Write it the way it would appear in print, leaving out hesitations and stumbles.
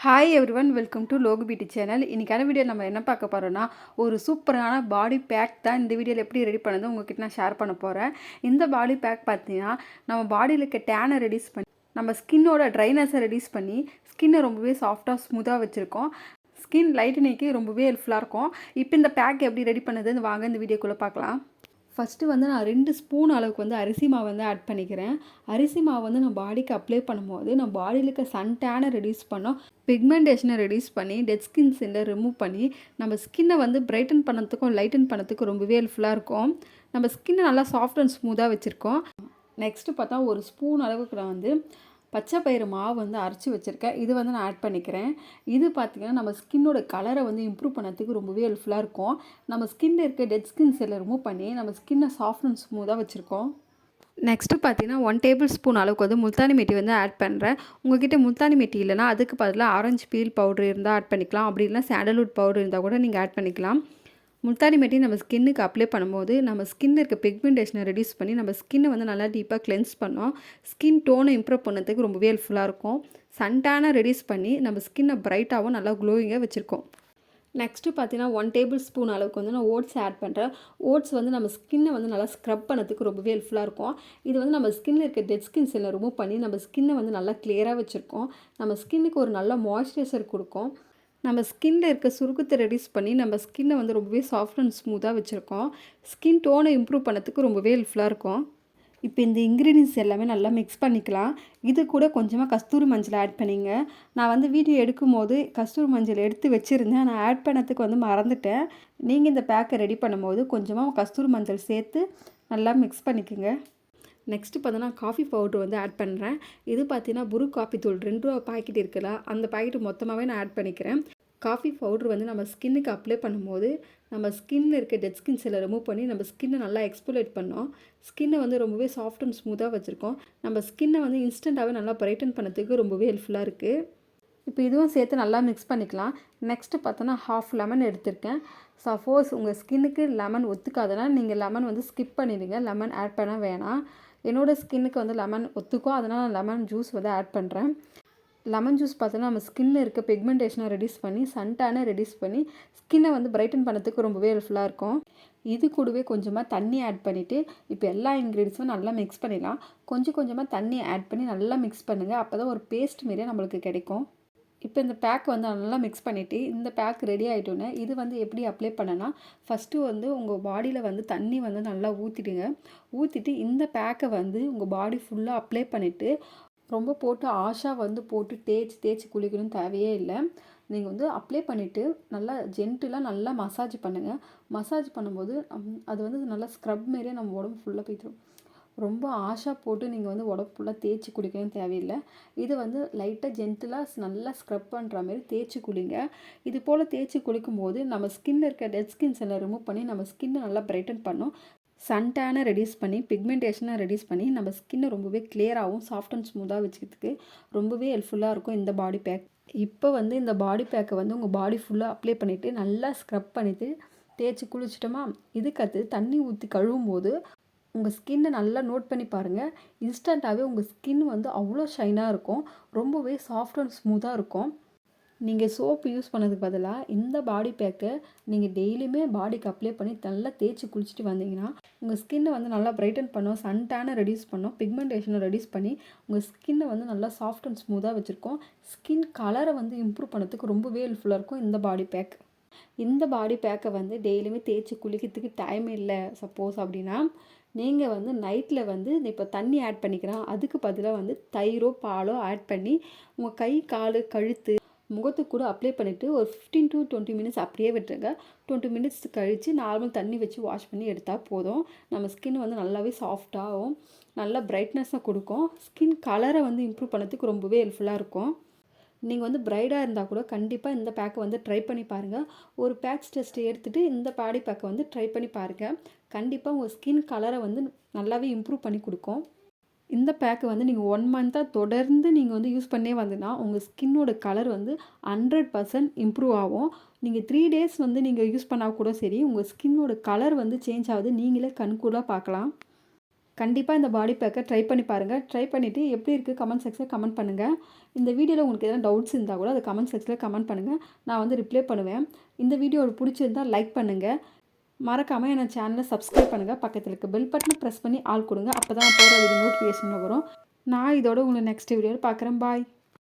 Hi everyone, welcome to Logu beauty channel. இன்றைக்கான video நம்ம என்ன பார்க்க போகிறோன்னா, ஒரு சூப்பரான பாடி பேக் தான் இந்த வீடியோவில் எப்படி ரெடி பண்ணது உங்கள்கிட்ட நான் ஷேர் பண்ண போகிறேன். இந்த பாடி பேக் பார்த்தீங்கன்னா நம்ம பாடியில் இருக்க டேனை ரெடியூஸ் பண்ணி நம்ம ஸ்கின்னோட ட்ரைனஸை ரெடியூஸ் பண்ணி ஸ்கின்னை ரொம்பவே சாஃப்டாக ஸ்மூத்தாக வச்சுருக்கோம். ஸ்கின் லைட்டனிங்க்கு ரொம்பவே ஹெல்ப்ஃபுல்லாக இருக்கும். இப்போ இந்த பேக் எப்படி ரெடி பண்ணதுன்னு வாங்க இந்த வீடியோக்குள்ளே பார்க்கலாம். ஃபஸ்ட்டு வந்து நான் 2 ஸ்பூன் அளவுக்கு வந்து அரிசி மாவு வந்து ஆட் பண்ணிக்கிறேன். அரிசி மாவு வந்து நான் பாடிக்கு அப்ளை பண்ணும்போது நம்ம பாடியில் இருக்க சன் டேனை ரெடியூஸ் பண்ணோம், பிக்மெண்டேஷனை ரெடியூஸ் பண்ணி டெட் ஸ்கின் செல்லை ரிமூவ் பண்ணி நம்ம ஸ்கின்னை வந்து பிரைட்டன் பண்ணதுக்கும் லைட்டன் பண்ணதுக்கும் ரொம்பவே ஹெல்ப்ஃபுல்லாக இருக்கும். நம்ம ஸ்கின்னை நல்லா சாஃப்ட் அண்ட் ஸ்மூத்தாக வச்சுருக்கோம். நெக்ஸ்ட்டு பார்த்தா ஒரு ஸ்பூன் அளவுக்கு நான் வந்து பச்சை பயிறு மாவு வந்து அரைச்சி வச்சுருக்கேன். இது வந்து நான் ஆட் பண்ணிக்கிறேன். இது பார்த்திங்கன்னா நம்ம ஸ்கின்னோட கலரை வந்து இம்ப்ரூவ் பண்ணதுக்கு ரொம்பவே ஹெல்ப்ஃபுல்லாக இருக்கும். நம்ம ஸ்கின்னில் இருக்க டெட் ஸ்கின் செல்லை ரிமூவ் பண்ணி நம்ம ஸ்கின்னை சாஃப்ட் அண்ட் ஸ்மூத்தாக வச்சுருக்கோம். நெக்ஸ்ட்டு பார்த்தீங்கன்னா 1 டேபிள் ஸ்பூன் அளவுக்கு வந்து முல்தானி மெட்டி வந்து ஆட் பண்ணுறேன். உங்கள்கிட்ட முல்தானி மெட்டி இல்லைனா அதுக்கு பதிலாக ஆரஞ்சு பீல் பவுடர் இருந்தால் ஆட் பண்ணிக்கலாம். அப்படி இல்லைனா சாண்டல்வுட் பவுடர் இருந்தால் கூட நீங்கள் ஆட் பண்ணிக்கலாம். முல்தானி மெட்டி நம்ம ஸ்கின்னுக்கு அப்ளை பண்ணும்போது நம்ம ஸ்கின்னில் இருக்க பிக்மெண்டேஷனை ரெடியூஸ் பண்ணி நம்ம ஸ்கின்னை வந்து நல்லா டீப்பாக கிளென்ஸ் பண்ணோம். ஸ்கின் டோனை இம்ப்ரூவ் பண்ணதுக்கு ரொம்பவே ஹெல்ப்ஃபுல்லாக இருக்கும். சன்டானை ரெடியூஸ் பண்ணி நம்ம ஸ்கின்னை பிரைட்டாகவும் நல்லா க்ளோயிங்காக வச்சுருக்கோம். நெக்ஸ்ட்டு பார்த்தீங்கன்னா 1 டேபிள் ஸ்பூன் அளவுக்கு வந்து நான் ஓட்ஸ் ஆட் பண்ணுறேன். ஓட்ஸ் வந்து நம்ம ஸ்கின்னை வந்து நல்லா ஸ்க்ரப் பண்ணதுக்கு ரொம்பவே ஹெல்ப்ஃபுல்லாக இருக்கும். இது வந்து நம்ம ஸ்கின்னில் இருக்க டெட் ஸ்கின் செல்லை ரிமூவ் பண்ணி நம்ம ஸ்கின்னை வந்து நல்லா கிளியராக வச்சுருக்கோம். நம்ம ஸ்கின்னுக்கு ஒரு நல்ல மாய்ஸ்சரைசர் கொடுக்கும். நம்ம ஸ்கின்னில் இருக்க சுருக்கத்தை ரெடியூஸ் பண்ணி நம்ம ஸ்கின்னை வந்து ரொம்பவே சாஃப்ட் அண்ட் ஸ்மூத்தாக வச்சுருக்கோம். ஸ்கின் டோனை இம்ப்ரூவ் பண்ணதுக்கு ரொம்பவே ஹெல்ப்ஃபுல்லாக இருக்கும். இப்போ இந்த இன்க்ரீடியன்ஸ் எல்லாமே நல்லா மிக்ஸ் பண்ணிக்கலாம். இது கூட கொஞ்சமாக கஸ்தூரி மஞ்சள் ஆட் பண்ணிங்க. நான் வந்து வீடியோ எடுக்கும்போது கஸ்தூரி மஞ்சள் எடுத்து வச்சுருந்தேன். நான் ஆட் பண்ணதுக்கு வந்து மறந்துட்டேன். நீங்கள் இந்த பேக்கை ரெடி பண்ணும்போது கொஞ்சமாக கஸ்தூரி மஞ்சள் சேர்த்து நல்லா மிக்ஸ் பண்ணிக்கோங்க. நெக்ஸ்ட்டு பார்த்தோன்னா காஃபி பவுட்ரு வந்து ஆட் பண்ணுறேன். இது பார்த்தீங்கன்னா புரு காஃபி தூள் 2 ரூபா பாக்கெட் இருக்குல்ல, அந்த பாக்கெட்டு மொத்தமாகவே நான் ஆட் பண்ணிக்கிறேன். காஃபி பவுட்ரு வந்து நம்ம ஸ்கின்னுக்கு அப்ளை பண்ணும்போது நம்ம ஸ்கின்னில் இருக்க டெட் ஸ்கின் செல்லை ரிமூவ் பண்ணி நம்ம ஸ்கின்னை நல்லா எக்ஸ்போலேட் பண்ணோம். ஸ்கின்னை வந்து ரொம்பவே சாஃப்ட் அண்ட் ஸ்மூத்தாக வச்சுருக்கோம். நம்ம ஸ்கின்னை வந்து இன்ஸ்டண்ட்டாகவே நல்லா பிரைட்டன் பண்ணதுக்கு ரொம்பவே ஹெல்ப்ஃபுல்லாக இருக்குது. இப்போ இதுவும் சேர்த்து நல்லா மிக்ஸ் பண்ணிக்கலாம். நெக்ஸ்ட்டு பார்த்தோன்னா 1/2 லெமன் எடுத்திருக்கேன். சப்போஸ் உங்கள் ஸ்கின்னுக்கு லெமன் ஒத்துக்காதனா நீங்கள் லெமன் வந்து ஸ்கிப் பண்ணிடுங்க. லெமன் ஆட் பண்ண வேணாம். என்னோடய ஸ்கின்னுக்கு வந்து லெமன் ஒத்துக்கும், அதனால் நான் லெமன் ஜூஸ் வந்து ஆட் பண்ணுறேன். லெமன் ஜூஸ் பார்த்தோன்னா நம்ம ஸ்கின்னில் இருக்க பிக்மெண்டேஷனை ரெடியூஸ் பண்ணி சன்டானை ரெடியூஸ் பண்ணி ஸ்கின்னை வந்து பிரைட்டன் பண்ணதுக்கு ரொம்பவே ஹெல்ப்ஃபுல்லாக இருக்கும். இது கூடவே கொஞ்சமாக தண்ணி ஆட் பண்ணிவிட்டு இப்போ எல்லா இன்க்ரீடியன்ஸும் நல்லா மிக்ஸ் பண்ணிடலாம். கொஞ்சம் கொஞ்சமாக தண்ணி ஆட் பண்ணி நல்லா மிக்ஸ் பண்ணுங்கள். அப்போ தான் ஒரு பேஸ்ட் மாரியே நம்மளுக்கு கிடைக்கும். இப்போ இந்த பேக் வந்து நல்லா மிக்ஸ் பண்ணிவிட்டு இந்த பேக் ரெடி ஆகிட்டோன்னே இது வந்து எப்படி அப்ளை பண்ணனா, ஃபஸ்ட்டு வந்து உங்கள் பாடியில் வந்து தண்ணி வந்து நல்லா ஊற்றிடுங்க. ஊற்றிட்டு இந்த பேக்கை வந்து உங்கள் பாடி ஃபுல்லாக அப்ளை பண்ணிவிட்டு ரொம்ப போட்டு ஆஷாக வந்து போட்டு தேய்ச்சி குளிக்கணும்னு தேவையே இல்லை. நீங்கள் வந்து அப்ளை பண்ணிவிட்டு நல்லா ஜென்டிலாக நல்லா மசாஜ் பண்ணுங்கள். மசாஜ் பண்ணும்போது அது வந்து நல்லா ஸ்க்ரப் மாரியே நம்ம உடம்பு ஃபுல்லாக போய்டும். ரொம்ப ஆஷாக போட்டு நீங்கள் வந்து உடம்பு ஃபுல்லாக தேய்ச்சி குளிக்கணும் தேவையில்லை. இது வந்து லைட்டாக ஜென்டிலாக நல்லா ஸ்க்ரப் பண்ணுற மாதிரி தேய்ச்சி குளிங்க. இது போல் தேய்ச்சி குளிக்கும்போது நம்ம ஸ்கின்னில் இருக்க டெட் ஸ்கின்ஸ் எல்லாம் ரிமூவ் பண்ணி நம்ம ஸ்கின்னை நல்லா பிரைட்டன் பண்ணும். சன்டேனை ரெடியூஸ் பண்ணி பிக்மெண்டேஷனை ரெடியூஸ் பண்ணி நம்ம ஸ்கின்னை ரொம்பவே கிளியராகவும் சாஃப்ட் அண்ட் ஸ்மூத்தாக வச்சுக்கிறதுக்கு ரொம்பவே ஹெல்ப்ஃபுல்லாக இருக்கும் இந்த பாடி பேக். இப்போ வந்து இந்த பாடி பேக்கை வந்து உங்கள் பாடி ஃபுல்லாக அப்ளை பண்ணிவிட்டு நல்லா ஸ்க்ரப் பண்ணிவிட்டு தேய்ச்சி குளிச்சிட்டோமா, இதுக்கடுத்து தண்ணி ஊற்றி கழுவும் போது உங்கள் ஸ்கின்னை நல்லா நோட் பண்ணி பாருங்கள். இன்ஸ்டண்ட்டாகவே உங்கள் ஸ்கின் வந்து அவ்வளோ ஷைனாக இருக்கும். ரொம்பவே சாஃப்ட் அண்ட் ஸ்மூத்தாக இருக்கும். நீங்கள் சோப்பு யூஸ் பண்ணதுக்கு பதிலாக இந்த பாடி பேக்கை நீங்கள் டெய்லியுமே பாடிக்கு அப்ளை பண்ணி நல்லா தேய்ச்சி குளிச்சுட்டு வந்தீங்கன்னா உங்கள் ஸ்கின்னை வந்து நல்லா பிரைட்டன் பண்ணும், சன்டேனை ரெடியூஸ் பண்ணும், பிக்மெண்டேஷனை ரெடியூஸ் பண்ணி உங்கள் ஸ்கின்னை வந்து நல்லா சாஃப்ட் அண்ட் ஸ்மூத்தாக வச்சுருக்கோம். ஸ்கின் கலரை வந்து இம்ப்ரூவ் பண்ணதுக்கு ரொம்பவே ஹெல்ப்ஃபுல்லாக இருக்கும் இந்த பாடி பேக். இந்த பாடி பேக்கை வந்து டெய்லியுமே தேய்ச்சி குளிக்கிறதுக்கு டைம் இல்லை சப்போஸ் அப்படின்னா நீங்கள் வந்து நைட்டில் வந்து இப்போ தண்ணி ஆட் பண்ணிக்கிறேன், அதுக்கு பதிலாக வந்து தயிரோ பாலோ ஆட் பண்ணி உங்கள் கை கால் கழுத்து முகத்துக்கு கூட அப்ளை பண்ணிவிட்டு ஒரு 15 to 20 மினிட்ஸ் அப்படியே விட்டுருங்க. 20 மினிட்ஸ் கழித்து நார்மல் தண்ணி வச்சு வாஷ் பண்ணி எடுத்தால் போதும். நம்ம ஸ்கின் வந்து நல்லாவே சாஃப்டாகவும் நல்லா பிரைட்னஸாக கொடுக்கும். ஸ்கின் கலரை வந்து இம்ப்ரூவ் பண்ணதுக்கு ரொம்பவே ஹெல்ப்ஃபுல்லாக இருக்கும். நீங்கள் வந்து பிரைடாக இருந்தால் கூட கண்டிப்பாக இந்த பேக்கை வந்து ட்ரை பண்ணி பாருங்கள். ஒரு பேட்ச் டெஸ்ட் எடுத்துகிட்டு இந்த பாடி பேக்கை வந்து ட்ரை பண்ணி பாருங்கள். கண்டிப்பாக உங்கள் ஸ்கின் கலரை வந்து நல்லாவே இம்ப்ரூவ் பண்ணி கொடுக்கும். இந்த பேக்கை வந்து நீங்கள் 1 மந்த்தாக தொடர்ந்து நீங்கள் வந்து யூஸ் பண்ணே வந்ததுன்னா உங்கள் ஸ்கின்னோட கலர் வந்து 100% இம்ப்ரூவ் ஆகும். நீங்கள் 3 டேஸ் வந்து நீங்கள் யூஸ் பண்ணால் கூட சரி உங்கள் ஸ்கின்னோட கலர் வந்து சேஞ்ச் ஆகுது, நீங்களே கண்கூடாக பார்க்கலாம். கண்டிப்பாக இந்த பாடி பேக்கை ட்ரை பண்ணி பாருங்கள். ட்ரை பண்ணிவிட்டு எப்படி இருக்குது கமெண்ட் செக்ஷனில் கமெண்ட் பண்ணுங்கள். இந்த வீடியோவில் உங்களுக்கு எதாவது டவுட்ஸ் இருந்தால் கூட அது கமெண்ட் செக்ஷனில் கமெண்ட் பண்ணுங்கள். நான் வந்து ரிப்ளை பண்ணுவேன். இந்த வீடியோ பிடிச்சிருந்தால் லைக் பண்ணுங்கள். மறக்காமல் என் சேனலை சப்ஸ்கிரைப் பண்ணுங்கள். பக்கத்தில் இருக்க பெல் பட்டனை ப்ரெஸ் பண்ணி ஆல் கொடுங்க. அப்போ தான் நான் போகிற வீடியோ நோட்டிஃபிகேஷனில் வரும். நான் இதோட உங்களை நெக்ஸ்ட் வீடியோவில் பார்க்குறேன். பாய்.